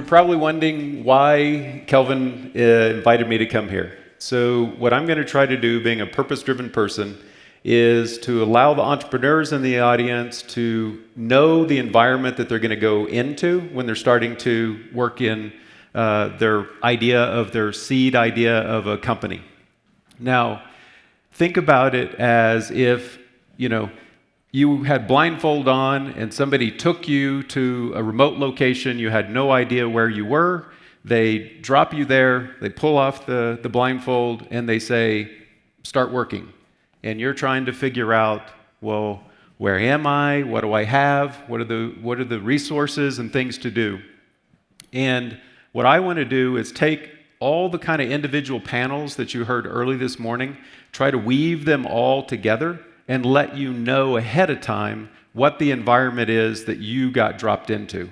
probably wondering why Kelvin invited me to come here. So what I'm going to try to do, being a purpose-driven person, is to allow the entrepreneurs in the audience to know the environment that they're going to go into when they're starting to work in their seed idea of a company. Now, think about it as if, you had blindfold on and somebody took you to a remote location, you had no idea where you were, they drop you there, they pull off the blindfold, and they say, start working. And you're trying to figure out, well, where am I? What do I have? What are the resources and things to do? And what I want to do is take all the kind of individual panels that you heard early this morning, try to weave them all together and let you know ahead of time what the environment is that you got dropped into.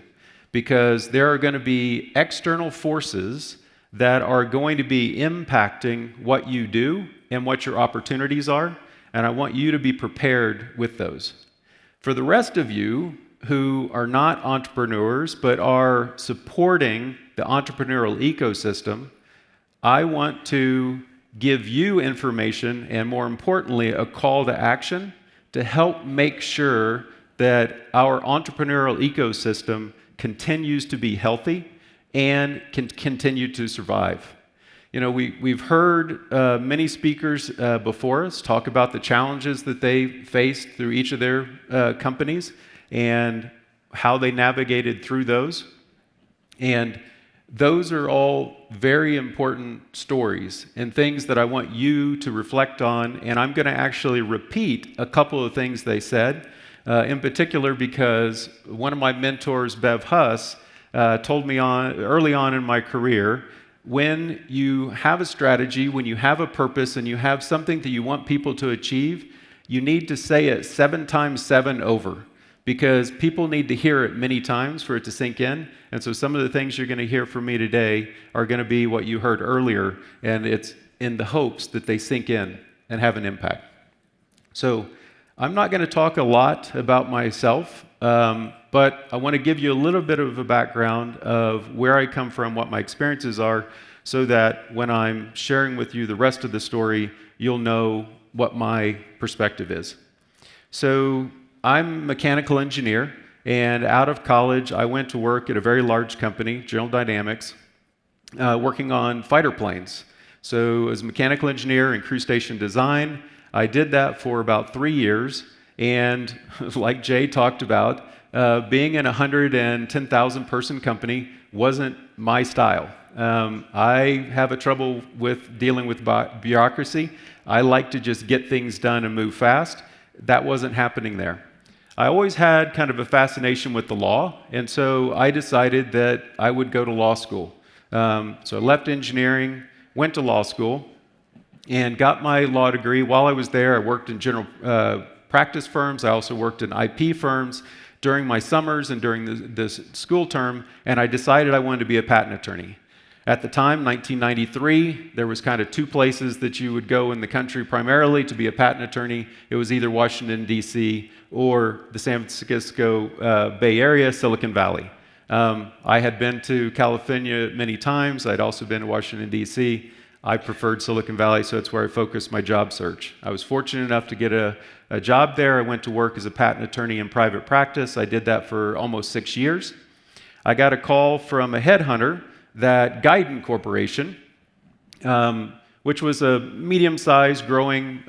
Because there are going to be external forces that are going to be impacting what you do and what your opportunities are, and I want you to be prepared with those. For the rest of you who are not entrepreneurs but are supporting the entrepreneurial ecosystem, I want to give you information and, more importantly, a call to action to help make sure that our entrepreneurial ecosystem continues to be healthy and can continue to survive. We've heard many speakers before us talk about the challenges that they faced through each of their companies and how they navigated through those. And those are all very important stories and things that I want you to reflect on, and I'm going to actually repeat a couple of things they said, in particular because one of my mentors, Bev Huss, told me early on in my career, when you have a strategy, when you have a purpose, and you have something that you want people to achieve, you need to say it 7 times 7 over. Because people need to hear it many times for it to sink in. And so some of the things you're going to hear from me today are going to be what you heard earlier, and it's in the hopes that they sink in and have an impact. So I'm not going to talk a lot about myself, but I want to give you a little bit of a background of where I come from, what my experiences are, so that when I'm sharing with you the rest of the story, you'll know what my perspective is. So I'm a mechanical engineer, and out of college, I went to work at a very large company, General Dynamics, working on fighter planes. So as a mechanical engineer in crew station design, I did that for about 3 years, and like Jay talked about, being in a 110,000 person company wasn't my style. I have a trouble with dealing with bureaucracy. I like to just get things done and move fast. That wasn't happening there. I always had kind of a fascination with the law, and so I decided that I would go to law school. So I left engineering, went to law school, and got my law degree. While I was there, I worked in general practice firms. I also worked in IP firms during my summers and during the school term, and I decided I wanted to be a patent attorney. At the time, 1993, there was kind of 2 places that you would go in the country primarily to be a patent attorney. It was either Washington, D.C., or the San Francisco Bay Area, Silicon Valley. I had been to California many times. I'd also been to Washington, D.C. I preferred Silicon Valley, so that's where I focused my job search. I was fortunate enough to get a job there. I went to work as a patent attorney in private practice. I did that for almost 6 years. I got a call from a headhunter that Guidant Corporation, which was a medium-sized growing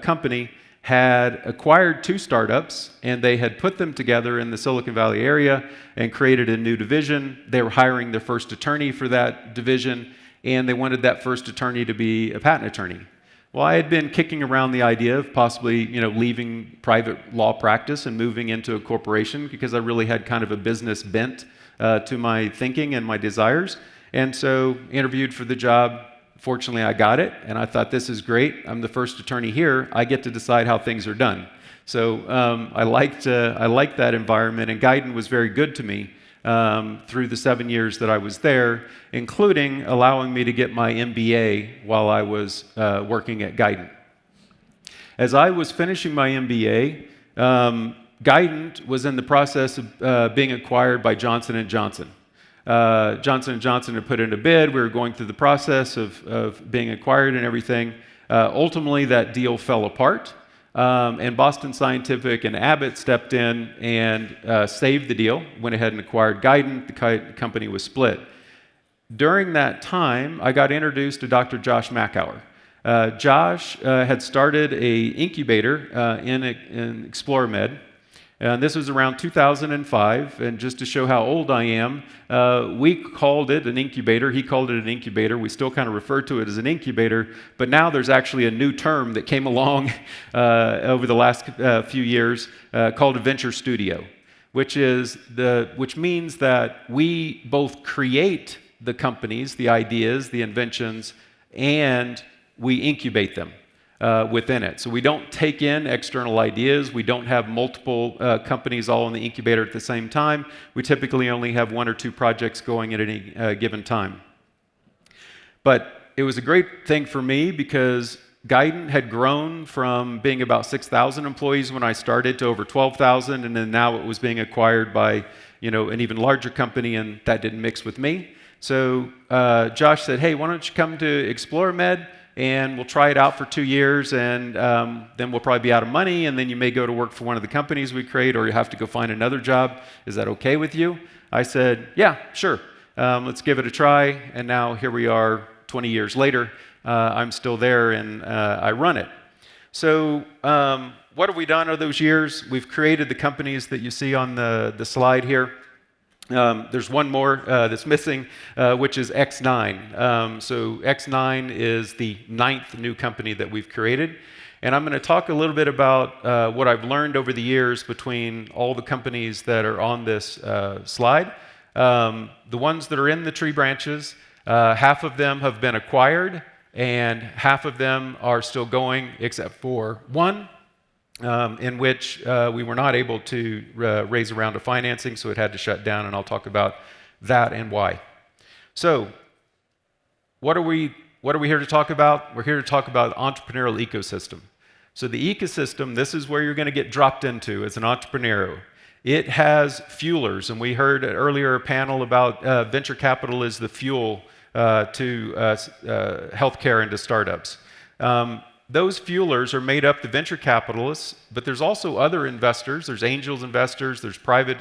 company, had acquired 2 startups, and they had put them together in the Silicon Valley area and created a new division. They were hiring their first attorney for that division, and they wanted that first attorney to be a patent attorney. Well, I had been kicking around the idea of possibly, leaving private law practice and moving into a corporation because I really had kind of a business bent to my thinking and my desires. And so interviewed for the job. Fortunately, I got it, and I thought, this is great. I'm the first attorney here. I get to decide how things are done. So I liked that environment, and Guidant was very good to me through the 7 years that I was there, including allowing me to get my MBA while I was working at Guidant. As I was finishing my MBA, Guidant was in the process of being acquired by Johnson & Johnson. Johnson & Johnson had put in a bid. We were going through the process of being acquired and everything. Ultimately, that deal fell apart, and Boston Scientific and Abbott stepped in and saved the deal, went ahead and acquired Guidant. The company was split. During that time, I got introduced to Dr. Josh Mackauer. Josh had started an incubator in ExploraMed. This was around 2005, and just to show how old I am, we called it an incubator. He called it an incubator. We still kind of refer to it as an incubator, but now there's actually a new term that came along over the last few years called a venture studio, which means that we both create the companies, the ideas, the inventions, and we incubate them within it. So we don't take in external ideas. We don't have multiple companies all in the incubator at the same time. We typically only have 1 or 2 projects going at any given time. But it was a great thing for me because Guidant had grown from being about 6,000 employees when I started to over 12,000, and then now it was being acquired by an even larger company, and that didn't mix with me. So Josh said, hey, why don't you come to ExploraMed, and we'll try it out for 2 years, and then we'll probably be out of money, and then you may go to work for one of the companies we create, or you have to go find another job. Is that okay with you? I said, yeah, sure. Let's give it a try. And now here we are 20 years later. I'm still there, and I run it. So what have we done over those years? We've created the companies that you see on the slide here. There's one more that's missing, which is X9. So X9 is the 9th new company that we've created. And I'm going to talk a little bit about what I've learned over the years between all the companies that are on this slide. The ones that are in the tree branches, half of them have been acquired, and half of them are still going, except for one, in which we were not able to raise a round of financing, so it had to shut down, and I'll talk about that and why. So, what are we here to talk about? We're here to talk about entrepreneurial ecosystem. So the ecosystem, this is where you're going to get dropped into as an entrepreneur. It has fuelers, and we heard earlier a panel about venture capital is the fuel to healthcare and to startups. Those fuelers are made up the venture capitalists, but there's also other investors. There's angels investors, there's private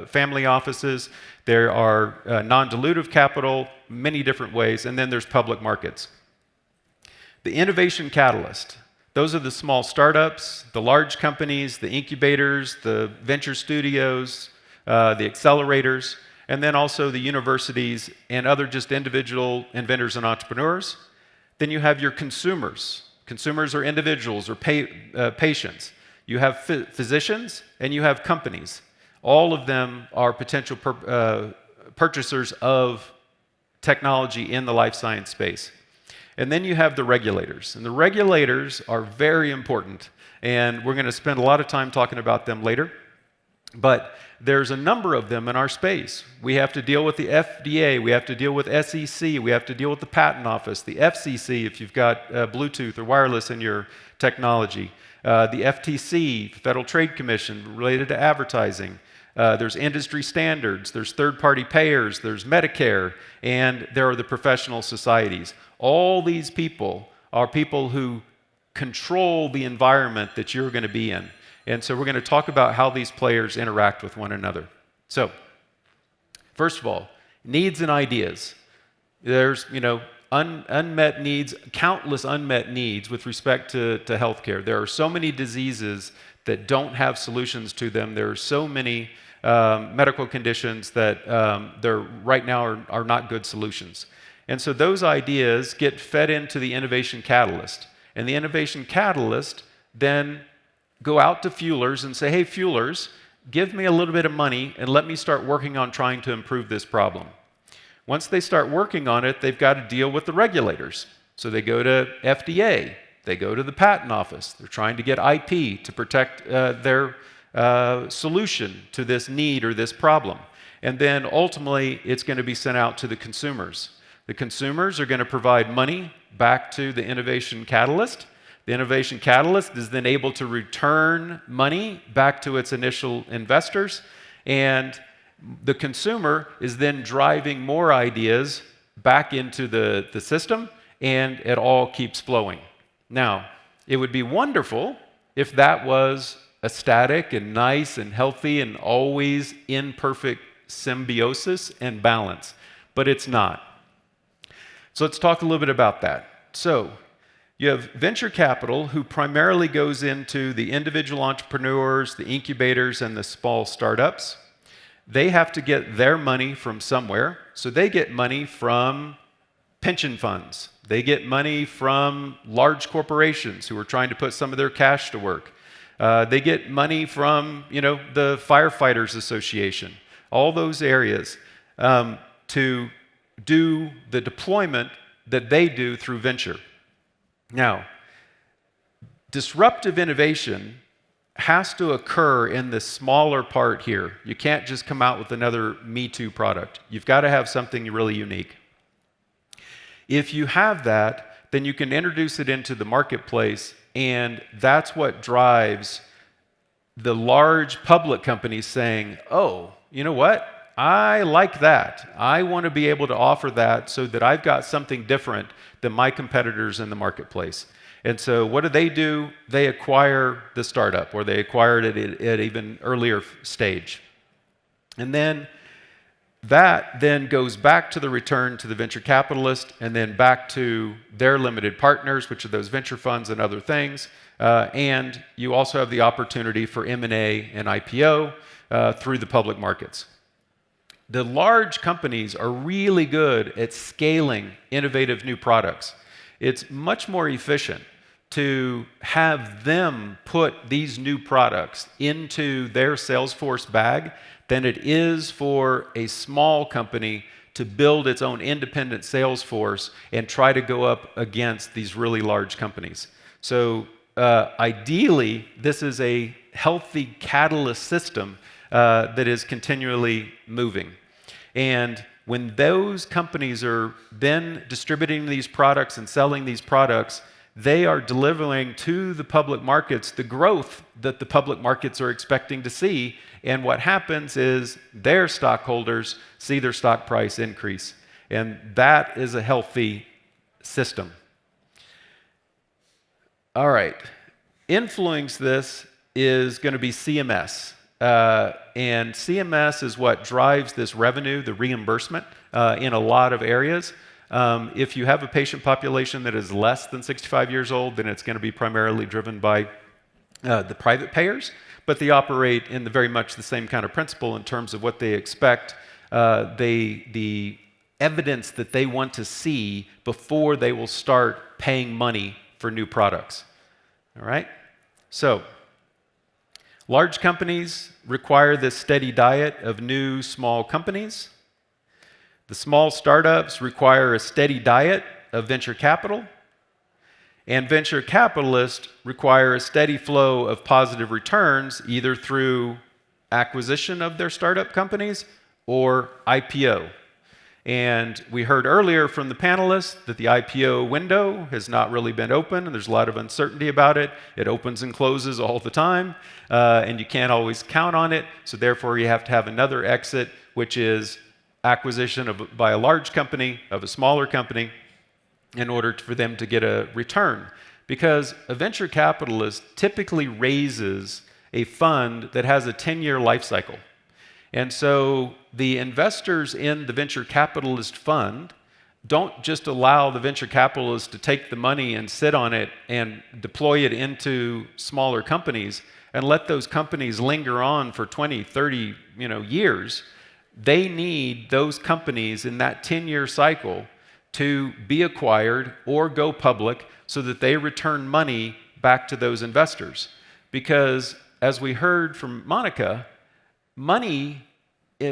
family offices, there are non-dilutive capital, many different ways, and then there's public markets. The innovation catalyst, those are the small startups, the large companies, the incubators, the venture studios, the accelerators, and then also the universities and other just individual inventors and entrepreneurs. Then you have your consumers. Consumers are individuals or patients. You have physicians and you have companies. All of them are potential purchasers of technology in the life science space. And then you have the regulators. And the regulators are very important. And we're going to spend a lot of time talking about them later. But there's a number of them in our space. We have to deal with the FDA, we have to deal with SEC, we have to deal with the Patent Office, the FCC if you've got Bluetooth or wireless in your technology, the FTC, Federal Trade Commission related to advertising. There's industry standards, there's third-party payers, there's Medicare, and there are the professional societies. All these people are people who control the environment that you're going to be in. And so we're going to talk about how these players interact with one another. So, first of all, needs and ideas. There's, unmet needs, countless unmet needs with respect to healthcare. There are so many diseases that don't have solutions to them. There are so many medical conditions that there right now are not good solutions. And so those ideas get fed into the innovation catalyst. And the innovation catalyst then go out to fuelers and say, hey, fuelers, give me a little bit of money and let me start working on trying to improve this problem. Once they start working on it, they've got to deal with the regulators. So they go to FDA, they go to the Patent Office. They're trying to get IP to protect their solution to this need or this problem. And then ultimately, it's going to be sent out to the consumers. The consumers are going to provide money back to the innovation catalyst. The innovation catalyst is then able to return money back to its initial investors, and The consumer is then driving more ideas back into the system, and it all keeps flowing. Now, it would be wonderful if that was a static and nice and healthy and always in perfect symbiosis and balance, but it's not. So let's talk a little bit about that. So you have venture capital, who primarily goes into the individual entrepreneurs, the incubators, and the small startups. They have to get their money from somewhere. So they get money from pension funds. They get money from large corporations who are trying to put some of their cash to work. They get money from, the Firefighters Association, all those areas, to do the deployment that they do through venture. Now, disruptive innovation has to occur in the smaller part here. You can't just come out with another Me Too product. You've got to have something really unique. If you have that, then you can introduce it into the marketplace, and that's what drives the large public companies saying, oh, you know what? I like that. I want to be able to offer that so that I've got something different than my competitors in the marketplace. And so what do? They acquire the startup, or they acquired it at even earlier stage. And then that then goes back to the return to the venture capitalist, and then back to their limited partners, which are those venture funds and other things. And you also have the opportunity for M&A and IPO through the public markets. The large companies are really good at scaling innovative new products. It's much more efficient to have them put these new products into their Salesforce bag than it is for a small company to build its own independent sales force and try to go up against these really large companies. So ideally, this is a healthy catalyst system that is continually moving. And when those companies are then distributing these products and selling these products, they are delivering to the public markets the growth that the public markets are expecting to see. And what happens is their stockholders see their stock price increase. And that is a healthy system. All right. Influencing this is going to be CMS. And CMS is what drives this revenue, the reimbursement, in a lot of areas. If you have a patient population that is less than 65 years old, then it's going to be primarily driven by the private payers, but they operate in very much the same kind of principle in terms of what they expect, the evidence that they want to see before they will start paying money for new products. All right? So, large companies require this steady diet of new small companies. The small startups require a steady diet of venture capital. And venture capitalists require a steady flow of positive returns, either through acquisition of their startup companies or IPO. And we heard earlier from the panelists that the IPO window has not really been open, and there's a lot of uncertainty about it. It opens and closes all the time, and you can't always count on it. So therefore, you have to have another exit, which is acquisition by a large company of a smaller company in order for them to get a return. Because a venture capitalist typically raises a fund that has a 10-year life cycle. And so the investors in the venture capitalist fund don't just allow the venture capitalist to take the money and sit on it and deploy it into smaller companies and let those companies linger on for 20, 30 years. They need those companies in that 10-year cycle to be acquired or go public so that they return money back to those investors. Because as we heard from Monica, money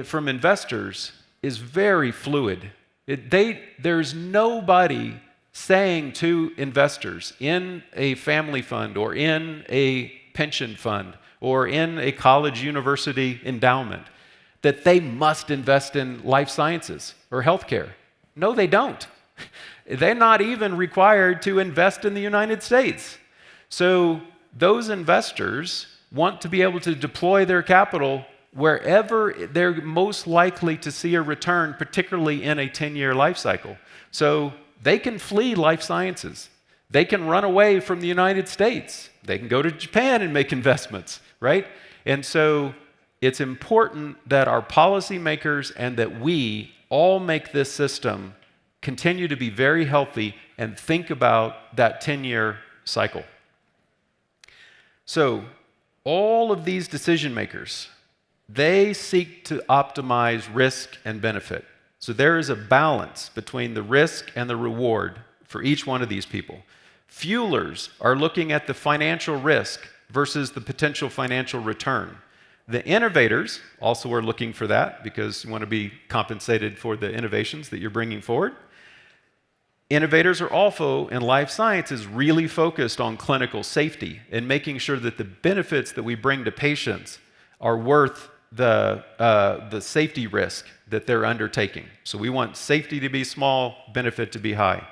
from investors is very fluid. There's nobody saying to investors in a family fund or in a pension fund or in a college university endowment that they must invest in life sciences or healthcare. No, they don't. They're not even required to invest in the United States. So those investors want to be able to deploy their capital wherever they're most likely to see a return, particularly in a 10-year life cycle. So they can flee life sciences. They can run away from the United States. They can go to Japan and make investments, right? And so it's important that our policymakers and that we all make this system continue to be very healthy and think about that 10-year cycle. So all of these decision makers, they seek to optimize risk and benefit. So there is a balance between the risk and the reward for each one of these people. Fuelers are looking at the financial risk versus the potential financial return. The innovators also are looking for that because you want to be compensated for the innovations that you're bringing forward. Innovators are also, in life sciences, really focused on clinical safety and making sure that the benefits that we bring to patients are worth the safety risk that they're undertaking. So we want safety to be small, benefit to be high.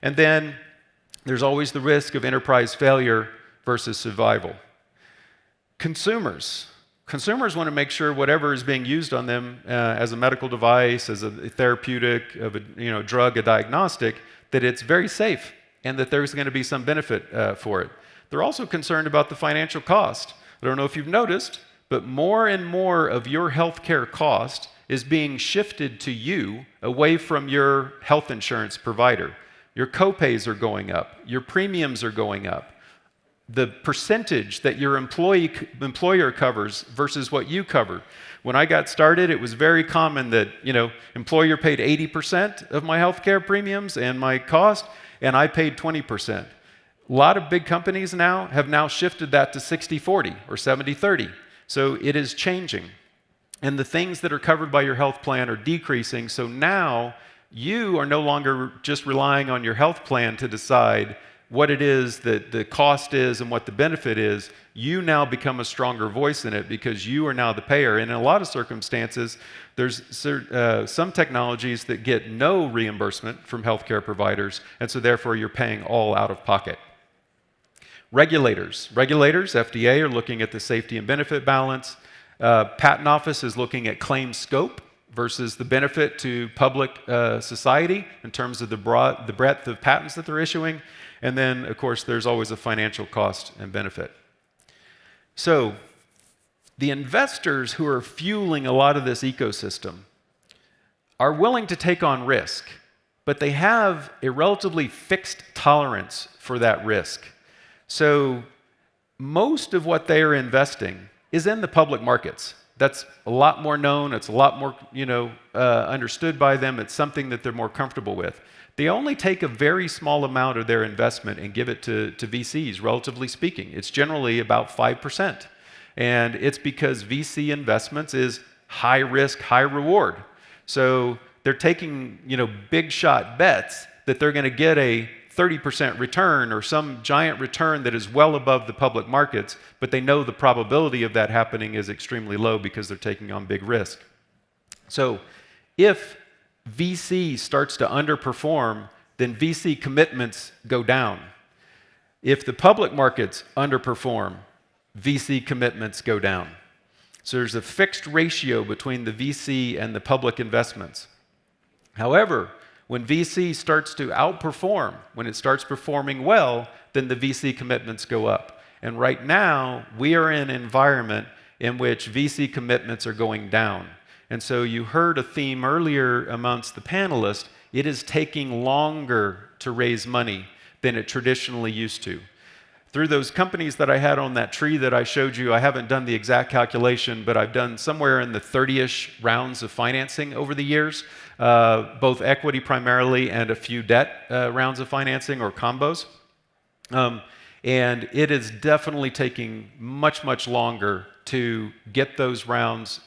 And then there's always the risk of enterprise failure versus survival. Consumers want to make sure whatever is being used on them as a medical device, as a therapeutic, of a drug, a diagnostic, that it's very safe and that there's going to be some benefit for it. They're also concerned about the financial cost. I don't know if you've noticed, but more and more of your healthcare cost is being shifted to you away from your health insurance provider. Your copays are going up. Your premiums are going up. The percentage that your employer covers versus what you cover. When I got started, it was very common that, employer paid 80% of my healthcare premiums and my cost, and I paid 20%. A lot of big companies now have shifted that to 60-40 or 70-30. So it is changing. And the things that are covered by your health plan are decreasing. So now you are no longer just relying on your health plan to decide what it is that the cost is and what the benefit is. You now become a stronger voice in it because you are now the payer. And in a lot of circumstances, there's some technologies that get no reimbursement from healthcare providers, and so therefore you're paying all out of pocket. Regulators, FDA, are looking at the safety and benefit balance. Patent Office is looking at claim scope versus the benefit to public society in terms of the breadth of patents that they're issuing. And then, of course, there's always a financial cost and benefit. So the investors who are fueling a lot of this ecosystem are willing to take on risk, but they have a relatively fixed tolerance for that risk. So most of what they are investing is in the public markets. That's a lot more known. It's a lot more, understood by them. It's something that they're more comfortable with. They only take a very small amount of their investment and give it to VCs, relatively speaking. It's generally about 5%. And it's because VC investments is high risk, high reward. So they're taking, big shot bets that they're going to get a 30% return or some giant return that is well above the public markets, but they know the probability of that happening is extremely low because they're taking on big risk. So if VC starts to underperform, then VC commitments go down. If the public markets underperform, VC commitments go down. So there's a fixed ratio between the VC and the public investments. However, when VC starts to outperform, when it starts performing well, then the VC commitments go up. And right now, we are in an environment in which VC commitments are going down. And so you heard a theme earlier amongst the panelists. It is taking longer to raise money than it traditionally used to. Through those companies that I had on that tree that I showed you, I haven't done the exact calculation, but I've done somewhere in the 30-ish rounds of financing over the years, both equity primarily and a few debt rounds of financing or combos. And it is definitely taking much, much longer to get those rounds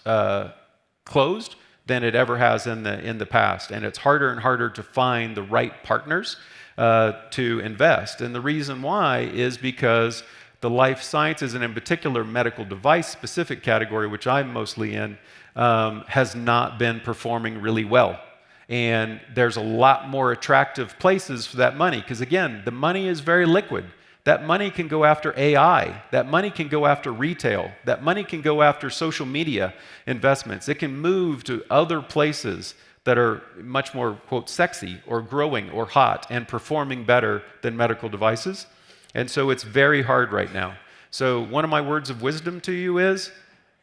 closed than it ever has in the past. And it's harder and harder to find the right partners to invest. And the reason why is because the life sciences, and in particular medical device specific category, which I'm mostly in, has not been performing really well. And there's a lot more attractive places for that money, because again, the money is very liquid. That money can go after AI. That money can go after retail. That money can go after social media investments. It can move to other places that are much more, quote, sexy or growing or hot and performing better than medical devices. And so it's very hard right now. So one of my words of wisdom to you is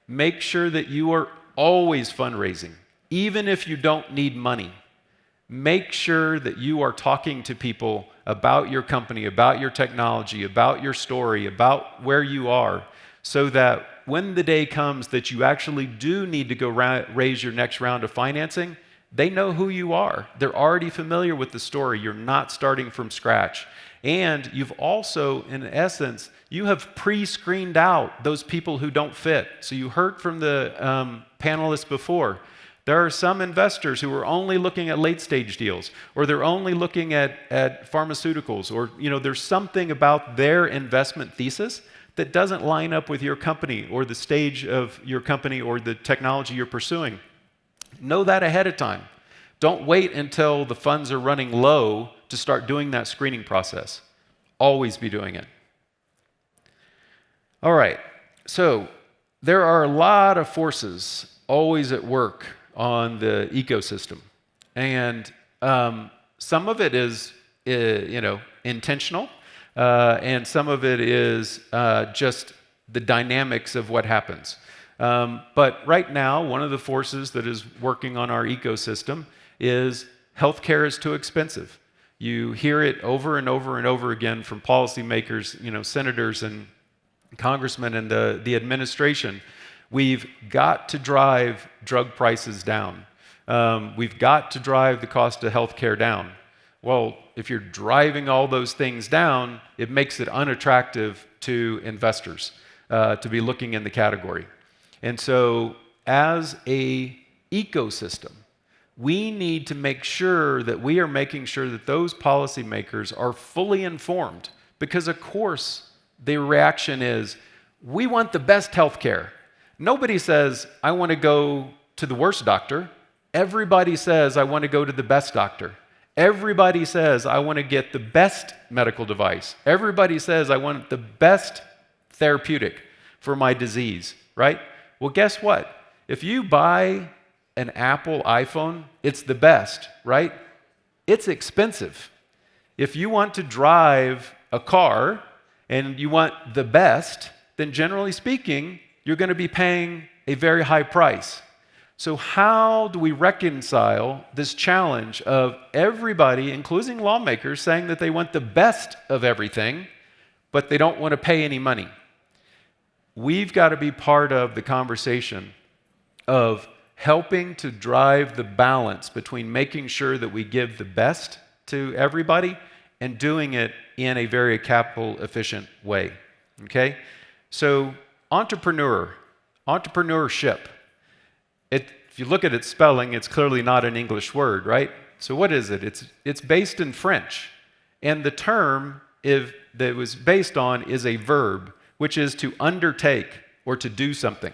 make sure that you are always fundraising, even if you don't need money. Make sure that you are talking to people about your company, about your technology, about your story, about where you are, so that when the day comes that you actually do need to go raise your next round of financing, they know who you are. They're already familiar with the story. You're not starting from scratch. And you've also, in essence, you have pre-screened out those people who don't fit. So you heard from the panelists before. There are some investors who are only looking at late-stage deals, or they're only looking at pharmaceuticals, or there's something about their investment thesis that doesn't line up with your company, or the stage of your company, or the technology you're pursuing. Know that ahead of time. Don't wait until the funds are running low to start doing that screening process. Always be doing it. All right, so there are a lot of forces always at work on the ecosystem. And some of it is, intentional, and some of it is just the dynamics of what happens. But right now, one of the forces that is working on our ecosystem is healthcare is too expensive. You hear it over and over and over again from policymakers, senators and congressmen and the administration. We've got to drive drug prices down. We've got to drive the cost of healthcare down. Well, if you're driving all those things down, it makes it unattractive to investors to be looking in the category. And so as an ecosystem, we need to make sure that we are making sure that those policymakers are fully informed, because of course the reaction is, we want the best healthcare. Nobody says, I want to go to the worst doctor. Everybody says, I want to go to the best doctor. Everybody says, I want to get the best medical device. Everybody says, I want the best therapeutic for my disease, right? Well, guess what? If you buy an Apple iPhone, it's the best, right? It's expensive. If you want to drive a car and you want the best, then generally speaking, you're going to be paying a very high price. So how do we reconcile this challenge of everybody, including lawmakers, saying that they want the best of everything, but they don't want to pay any money? We've got to be part of the conversation of helping to drive the balance between making sure that we give the best to everybody and doing it in a very capital efficient way. Okay? So entrepreneurship. If you look at its spelling, it's clearly not an English word, right? So what is it? It's based in French. And the term that it was based on is a verb, which is to undertake or to do something.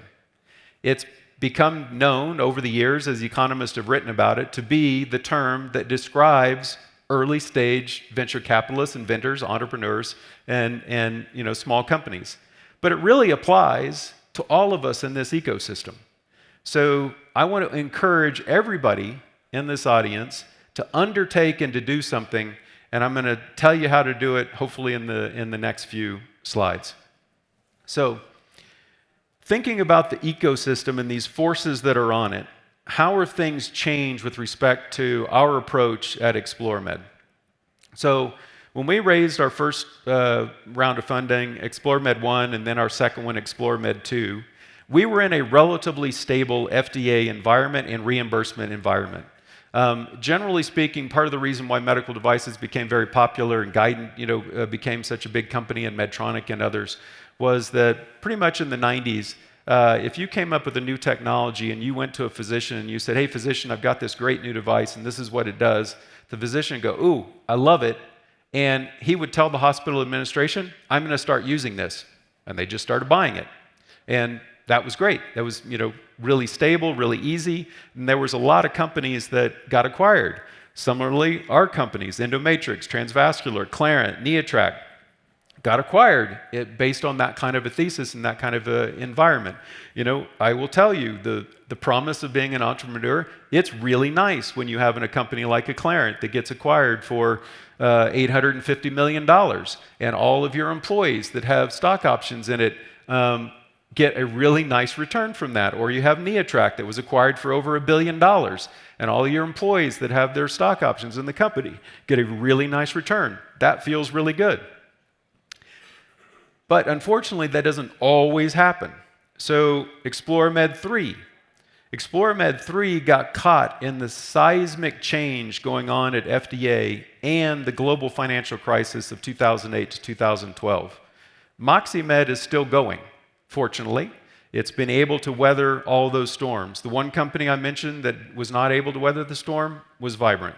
It's become known over the years, as economists have written about it, to be the term that describes early stage venture capitalists, inventors, entrepreneurs, and small companies. But it really applies to all of us in this ecosystem. So I want to encourage everybody in this audience to undertake and to do something, and I'm going to tell you how to do it, hopefully in the next few slides. So thinking about the ecosystem and these forces that are on it, how are things changed with respect to our approach at ExploraMed? So when we raised our first round of funding, ExploraMed 1, and then our second one, ExploraMed 2, we were in a relatively stable FDA environment and reimbursement environment. Generally speaking, part of the reason why medical devices became very popular and Guidant became such a big company, and Medtronic and others, was that pretty much in the 90s, if you came up with a new technology and you went to a physician and you said, hey, physician, I've got this great new device and this is what it does, the physician would go, ooh, I love it. And he would tell the hospital administration, I'm going to start using this. And they just started buying it. And that was great. That was really stable, really easy. And there was a lot of companies that got acquired. Similarly, our companies, Endomatrix, Transvascular, Clarent, Neotract, got acquired based on that kind of a thesis and that kind of a environment. I will tell you, the promise of being an entrepreneur, it's really nice when you have a company like Acclarent that gets acquired for $850 million, and all of your employees that have stock options in it get a really nice return from that. Or you have Neotract that was acquired for over $1 billion, and all your employees that have their stock options in the company get a really nice return. That feels really good. But unfortunately, that doesn't always happen. So ExploraMed 3. ExploraMed 3 got caught in the seismic change going on at FDA and the global financial crisis of 2008 to 2012. MoxyMed is still going, fortunately. It's been able to weather all those storms. The one company I mentioned that was not able to weather the storm was Vibrant.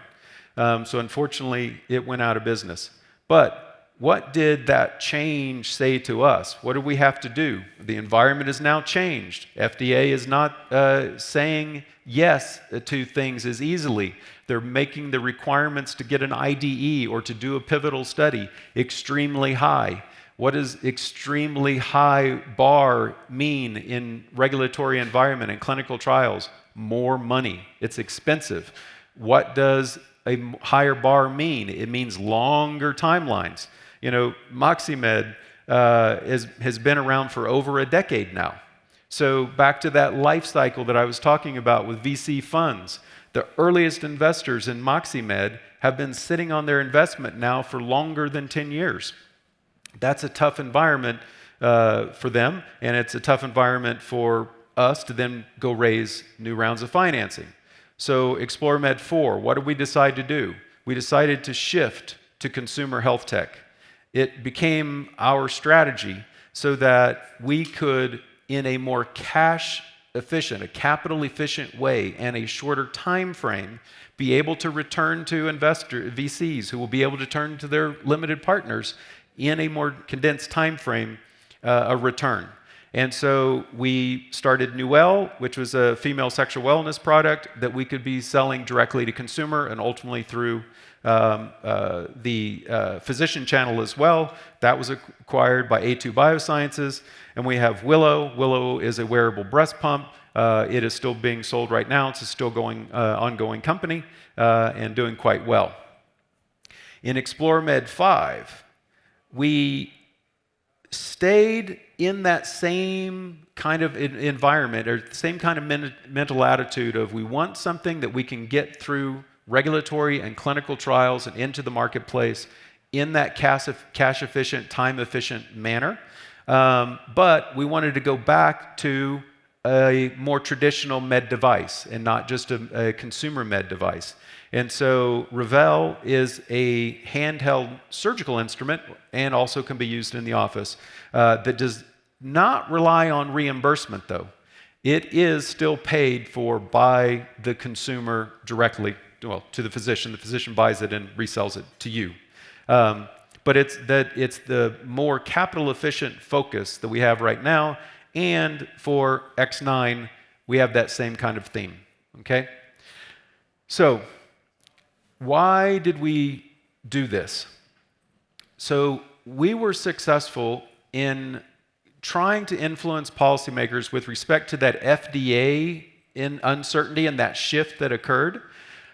So unfortunately, it went out of business. But what did that change say to us? What do we have to do? The environment has now changed. FDA is not saying yes to things as easily. They're making the requirements to get an IDE or to do a pivotal study extremely high. What does extremely high bar mean in regulatory environment and clinical trials? More money. It's expensive. What does a higher bar mean? It means longer timelines. MoxyMed has been around for over a decade now. So back to that life cycle that I was talking about with VC funds, the earliest investors in MoxyMed have been sitting on their investment now for longer than 10 years. That's a tough environment for them, and it's a tough environment for us to then go raise new rounds of financing. So ExploraMed 4, what did we decide to do? We decided to shift to consumer health tech. It became our strategy so that we could, in a more cash efficient, a capital efficient way and a shorter time frame, be able to return to VCs who will be able to turn to their limited partners in a more condensed time frame, a return. And so we started Nuel, which was a female sexual wellness product that we could be selling directly to consumer and ultimately through the physician channel as well. That was acquired by A2 Biosciences. And we have Willow. Willow is a wearable breast pump. It is still being sold right now. It's a still ongoing company and doing quite well. In ExploraMed 5, we stayed in that same kind of environment or the same kind of mental attitude of we want something that we can get through regulatory and clinical trials and into the marketplace in that cash-efficient, time-efficient manner. But we wanted to go back to a more traditional med device and not just a consumer med device. And so Revel is a handheld surgical instrument and also can be used in the office that does not rely on reimbursement, though. It is still paid for by the consumer directly, well, to the physician. The physician buys it and resells it to you. But it's the more capital efficient focus that we have right now, and for X9, we have that same kind of theme, okay? So, why did we do this? So, we were successful in trying to influence policymakers with respect to that FDA in uncertainty and that shift that occurred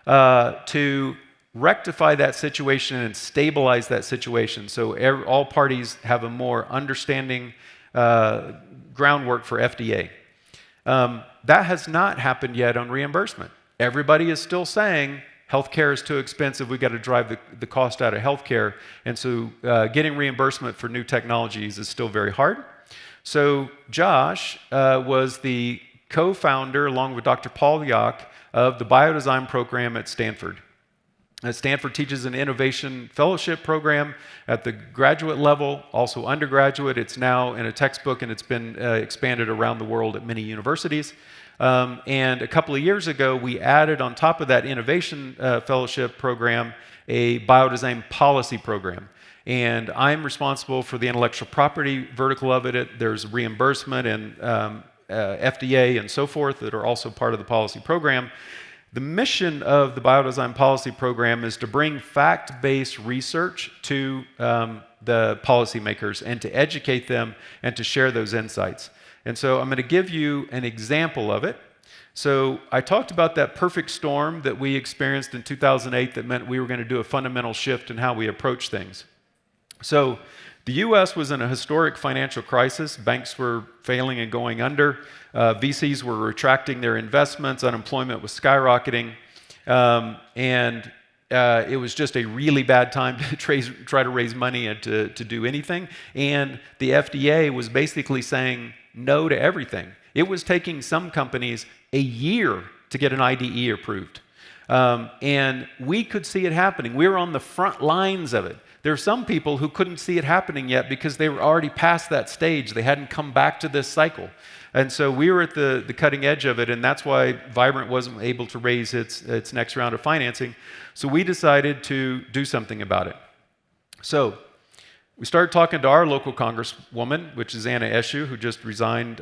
to rectify that situation and stabilize that situation so all parties have a more understanding groundwork for FDA. That has not happened yet on reimbursement. Everybody is still saying healthcare is too expensive, we've got to drive the cost out of healthcare, and so getting reimbursement for new technologies is still very hard. So Josh was the co-founder, along with Dr. Paul Yock, of the Biodesign program at Stanford. Stanford teaches an innovation fellowship program at the graduate level, also undergraduate. It's now in a textbook and it's been expanded around the world at many universities. And a couple of years ago, we added on top of that innovation fellowship program a biodesign policy program. And I'm responsible for the intellectual property vertical of it. There's reimbursement and FDA and so forth that are also part of the policy program. The mission of the Biodesign Policy Program is to bring fact-based research to the the policymakers and to educate them and to share those insights. And so I'm going to give you an example of it. So I talked about that perfect storm that we experienced in 2008 that meant we were going to do a fundamental shift in how we approach things. So the U.S. was in a historic financial crisis. Banks were failing and going under. VCs were retracting their investments. Unemployment was skyrocketing. And it was just a really bad time to try to raise money and to do anything. And the FDA was basically saying no to everything. It was taking some companies a year to get an IDE approved. And we could see it happening. We were on the front lines of it. There are some people who couldn't see it happening yet because they were already past that stage. They hadn't come back to this cycle. And so we were at the cutting edge of it, and that's why Vibrant wasn't able to raise its next round of financing. So we decided to do something about it. So we started talking to our local congresswoman, which is Anna Eshoo, who just resigned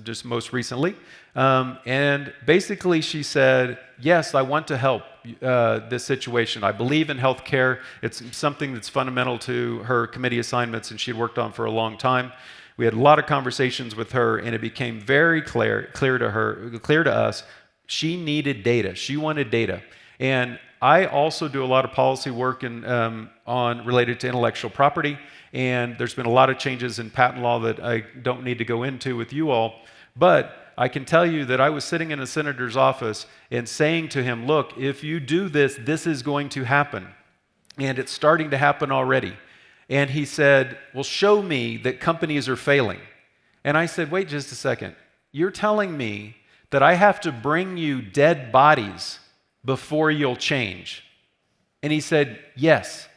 just most recently. And basically she said, yes, I want to help this situation. I believe in healthcare. It's something that's fundamental to her committee assignments and she'd worked on for a long time. We had a lot of conversations with her, and it became very clear to us, she needed data. She wanted data. And I also do a lot of policy work related to intellectual property, and there's been a lot of changes in patent law that I don't need to go into with you all. But I can tell you that I was sitting in a senator's office and saying to him, look, if you do this, this is going to happen. And it's starting to happen already. And he said, well, show me that companies are failing. And I said, wait just a second. You're telling me that I have to bring you dead bodies before you'll change? And he said, yes.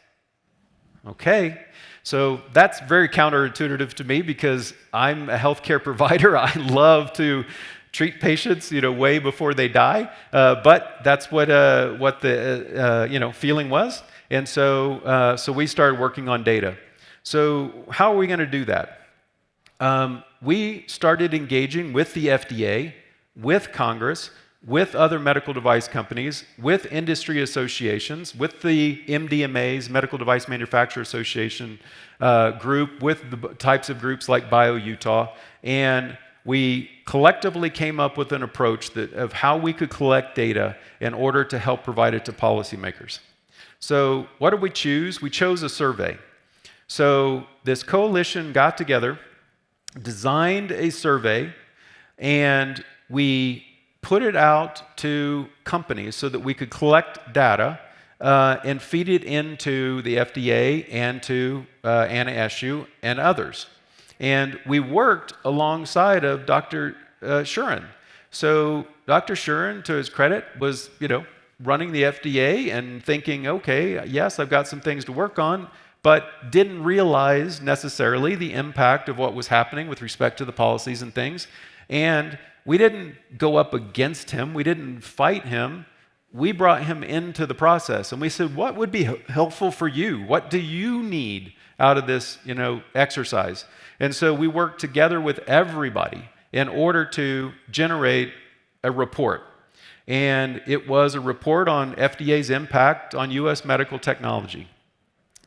Okay. So that's very counterintuitive to me because I'm a healthcare provider. I love to treat patients, way before they die. But that's what the feeling was. And so we started working on data. So how are we going to do that? We started engaging with the FDA, with Congress, with other medical device companies, with industry associations, with the MDMAs, Medical Device Manufacturer Association group, with the types of groups like BioUtah, and we collectively came up with an approach of how we could collect data in order to help provide it to policymakers. So what did we choose? We chose a survey. So this coalition got together, designed a survey, and we put it out to companies so that we could collect data and feed it into the FDA and to Anna Eshoo and others. And we worked alongside of Dr. Shuren. So Dr. Shuren, to his credit, was running the FDA and thinking, okay, yes, I've got some things to work on, but didn't realize necessarily the impact of what was happening with respect to the policies and things. And we didn't go up against him. We didn't fight him. We brought him into the process. And we said, what would be helpful for you? What do you need out of this, exercise? And so we worked together with everybody in order to generate a report. And it was a report on FDA's impact on U.S. medical technology.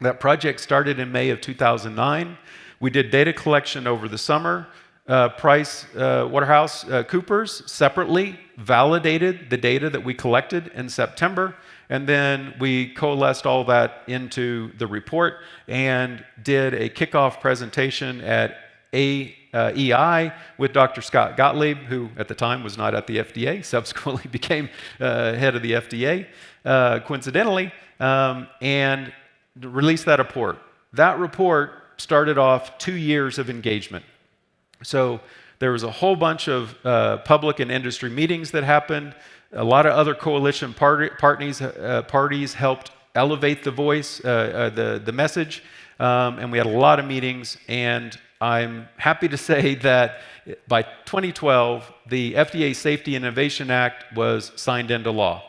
That project started in May of 2009. We did data collection over the summer. PricewaterhouseCoopers separately validated the data that we collected in September, and then we coalesced all that into the report and did a kickoff presentation at EI with Dr. Scott Gottlieb, who at the time was not at the FDA, subsequently became head of the FDA, coincidentally, and released that report. That report started off 2 years of engagement. So there was a whole bunch of public and industry meetings that happened. A lot of other coalition parties helped elevate the voice, the message, and we had a lot of meetings. And I'm happy to say that by 2012, the FDA Safety and Innovation Act was signed into law.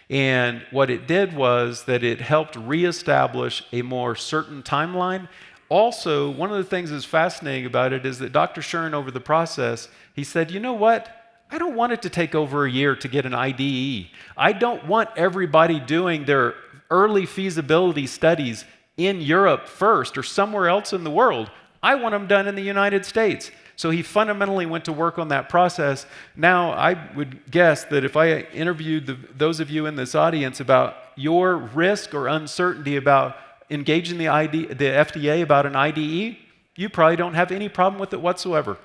And what it did was that it helped reestablish a more certain timeline. Also, one of the things that's fascinating about it is that Dr. Shuren, over the process, he said, you know what? I don't want it to take over a year to get an IDE. I don't want everybody doing their early feasibility studies in Europe first or somewhere else in the world. I want them done in the United States. So he fundamentally went to work on that process. Now, I would guess that if I interviewed those of you in this audience about your risk or uncertainty about engaging the FDA about an IDE, you probably don't have any problem with it whatsoever.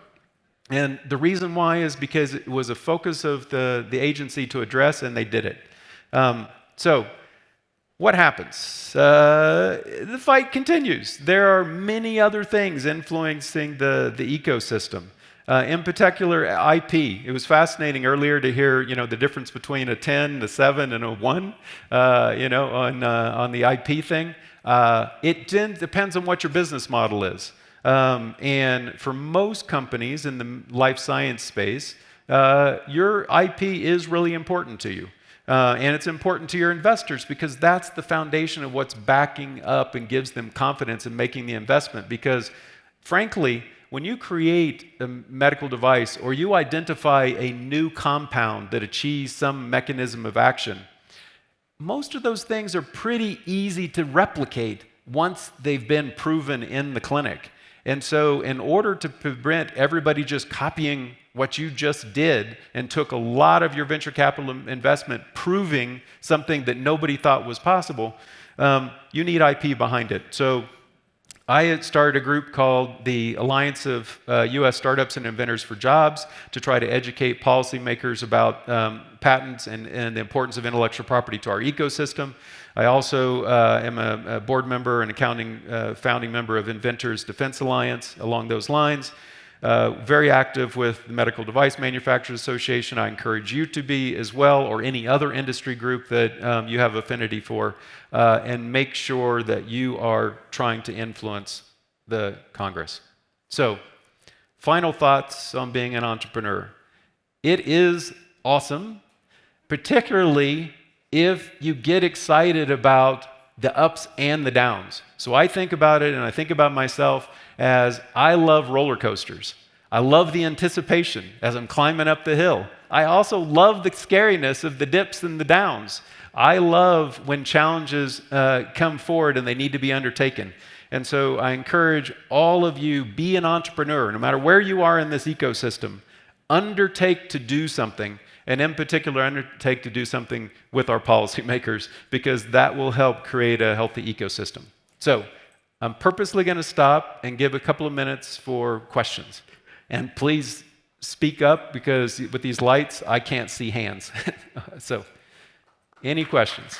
And the reason why is because it was a focus of the agency to address, and they did it. So what happens? The fight continues. There are many other things influencing the ecosystem. In particular, IP. It was fascinating earlier to hear, the difference between a 10, a 7, and a 1, on the IP thing. It depends on what your business model is. And for most companies in the life science space, your IP is really important to you. And it's important to your investors because that's the foundation of what's backing up and gives them confidence in making the investment. Because, frankly, when you create a medical device or you identify a new compound that achieves some mechanism of action, most of those things are pretty easy to replicate once they've been proven in the clinic. And so in order to prevent everybody just copying what you just did and took a lot of your venture capital investment proving something that nobody thought was possible, you need IP behind it. So I had started a group called the Alliance of U.S. Startups and Inventors for Jobs to try to educate policymakers about patents and the importance of intellectual property to our ecosystem. I also am a board member and founding member of Inventors Defense Alliance along those lines. Very active with the Medical Device Manufacturers Association. I encourage you to be as well, or any other industry group that you have affinity for, and make sure that you are trying to influence the Congress. So, final thoughts on being an entrepreneur. It is awesome, particularly if you get excited about the ups and the downs. So I think about it, and I think about myself as I love roller coasters. I love the anticipation as I'm climbing up the hill. I also love the scariness of the dips and the downs. I love when challenges come forward and they need to be undertaken. And so I encourage all of you, be an entrepreneur, no matter where you are in this ecosystem. Undertake to do something, and in particular, undertake to do something with our policymakers, because that will help create a healthy ecosystem. So I'm purposely going to stop and give a couple of minutes for questions. And please speak up, because with these lights, I can't see hands. So, any questions?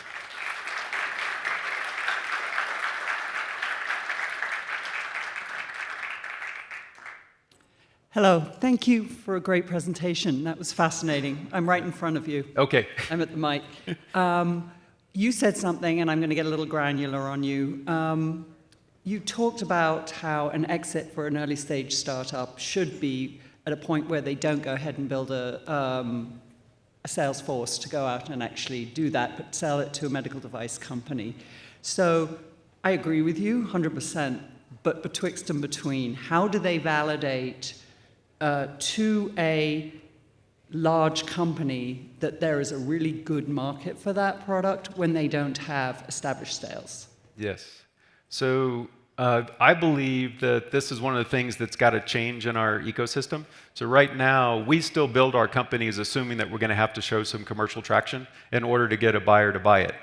Hello. Thank you for a great presentation. That was fascinating. I'm right in front of you. Okay. I'm at the mic. You said something, and I'm going to get a little granular on you. You talked about how an exit for an early stage startup should be at a point where they don't go ahead and build a sales force to go out and actually do that, but sell it to a medical device company. So I agree with you 100%, but betwixt and between, how do they validate to a large company that there is a really good market for that product when they don't have established sales? Yes. So I believe that this is one of the things that's got to change in our ecosystem. So right now, we still build our companies assuming that we're going to have to show some commercial traction in order to get a buyer to buy it.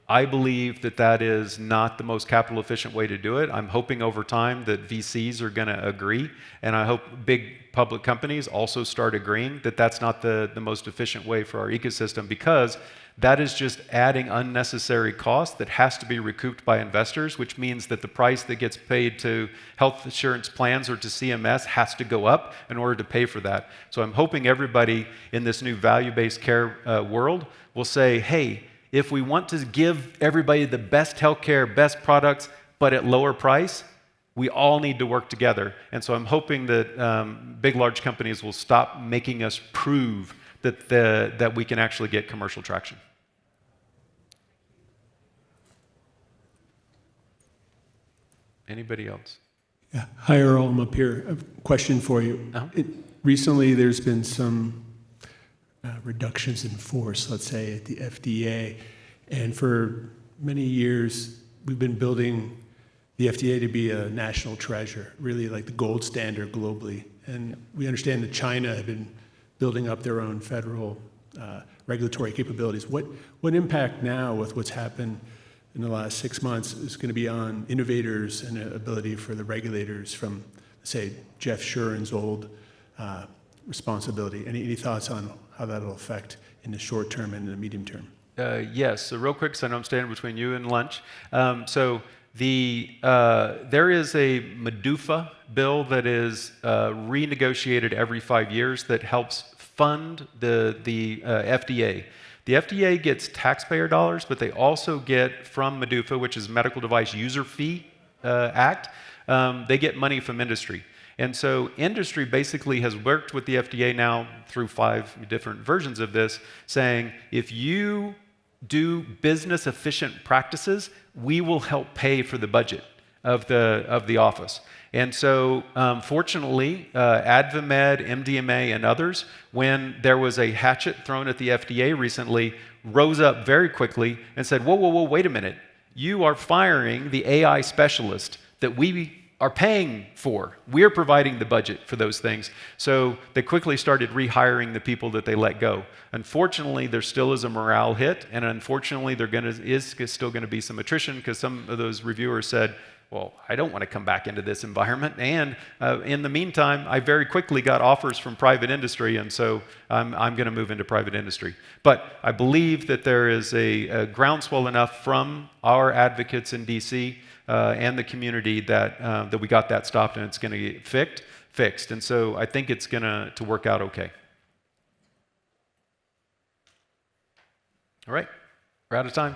I believe that that is not the most capital efficient way to do it. I'm hoping over time that VCs are going to agree, and I hope big public companies also start agreeing that that's not the most efficient way for our ecosystem, because that is just adding unnecessary cost that has to be recouped by investors, which means that the price that gets paid to health insurance plans or to CMS has to go up in order to pay for that. So I'm hoping everybody in this new value-based care world will say, hey, if we want to give everybody the best healthcare, best products, but at lower price, we all need to work together. And so I'm hoping that big, large companies will stop making us prove that we can actually get commercial traction. Anybody else? Yeah. Hi, Earl. I'm up here. I have a question for you. Recently, there's been some reductions in force, let's say, at the FDA. And for many years, we've been building the FDA to be a national treasure, really like the gold standard globally. And we understand that China have been building up their own federal regulatory capabilities. What impact now with what's happened in the last 6 months is going to be on innovators and the ability for the regulators from, say, Jeff Shuren's old responsibility? Any thoughts on how that'll affect in the short term and in the medium term? Yes. So real quick, because I know I'm standing between you and lunch. There is a MDUFA bill that is renegotiated every 5 years that helps fund the FDA. The FDA gets taxpayer dollars, but they also get from MDUFA, which is Medical Device User Fee Act, they get money from industry. And so industry basically has worked with the FDA now through 5 different versions of this, saying if you do business efficient practices, we will help pay for the budget of the office. And so fortunately, AdvaMed, MDMA, and others, when there was a hatchet thrown at the FDA recently, rose up very quickly and said, whoa, whoa, whoa, wait a minute. You are firing the AI specialist that we are paying for. We're providing the budget for those things. So they quickly started rehiring the people that they let go. Unfortunately, there still is a morale hit, and unfortunately, there is still going to be some attrition because some of those reviewers said, well, I don't want to come back into this environment. And in the meantime, I very quickly got offers from private industry, and so I'm going to move into private industry. But I believe that there is a groundswell enough from our advocates in DC and the community that we got that stopped, and it's going to get fixed. And so I think it's going to work out okay. All right, we're out of time.